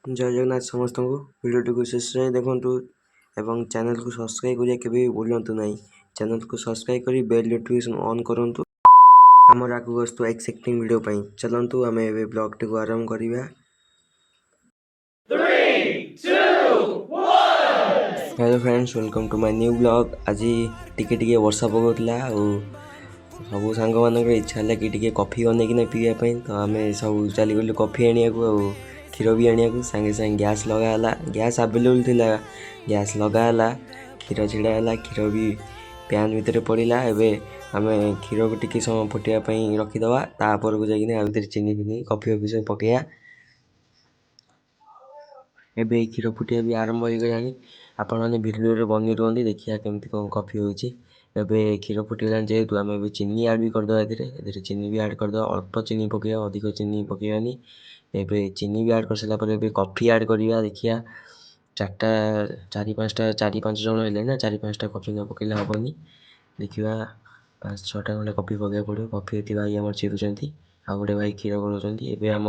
जय जगन्नाथ समस्त को भिडियो को शेष देखु एवं चैनल को सब्सक्राइब करिया केबे भूलु नहीं। चैनल को सब्सक्राइब करी बेल नोटिफिकेशन ऑन करंतु हमर आगु वस्तु एक्साइटिंग वीडियो पई चलंतु हमें ए ब्लॉग को आरंभ करिया। 3 2 1 hello friends, welcome to my new blog. आज टिके वर्षा पकौला सब सांग मान इच्छा है कि कॉफी बनई पीवाई तो आम सब चलीगलु कॉफी आने को क्षीर भी आने को सांगे सांगे गैस लगाला। गैस आवेलेबल थिला, गैस लगाला, क्षीर छिड़ा, क्षीर भी पैन भितर पड़ा। एवं आम क्षीर को टिके समय फुटापी रखीदे तापर को जाकर चीनी फिनी कॉफी ऑफी सब पकड़ा। एवं क्षीर फुटिया भी आरंभ हो गलानी। आपण मैंने भिडियो बनी रुहति देखिए केमती कौन कॉफी होगी। एवं क्षीर फुटगला जेहेतु आम ए चीनी आड भी करदे, ए चीनी भी आड करदे। अल्प चीनी पकड़ा, अधिक चीनी पकड़ानी। एवं चीनी भी आड कर सारा पर कॉफी आड करवा। देखिए चार पाँच जन है ना, 4-5टा कॉफी न पकड़े हेनी। देखा 5-6टा खंडे कॉफी पकड़ा पड़ो। कॉफी ये भाई आम चिरुँच आ गए भाई क्षीर कर आम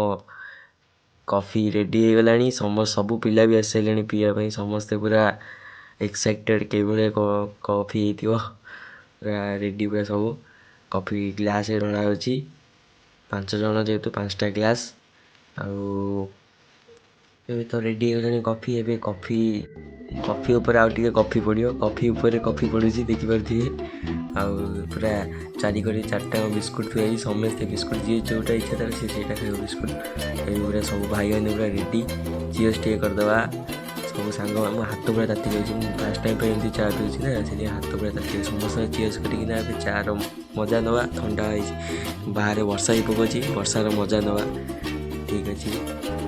कॉफी रेडी हो गलानी। सब पिला भी आस सारे पीवाई समस्ते पूरा एक्साइटेड के कॉफी हो पूरा रेडी पूरा सब। कॉफी ग्लास ढला अच्छी 5 जन जेहेतु 5टा ग्लास आउ तो रेडी हो गलानी कॉफी। एवं कॉफी ऊपर आउ टे कॉफी पड़ो, कॉफी ऊपर कॉफी पड़ू देखिपे आउ पूरा चारिकरी 4टा बिस्कुट थुआई समस्ते बिस्कुट जी जोटा इच्छा तार से खाए बिस्कुट। पूरा सब भाई मैंने पूरा रेडी चियर्स टे करदे सब सांग। मो हाथ पूरा ताती जाऊँगी, फास्ट टाइम एमती चा पीऊँगी ना से हाथ पूरा ताती समस्त चियर्स करना चार मजा नवा। ठंडा बाहर वर्षा भी पकाची, वर्षार मजा नवा। ठीक अच्छे।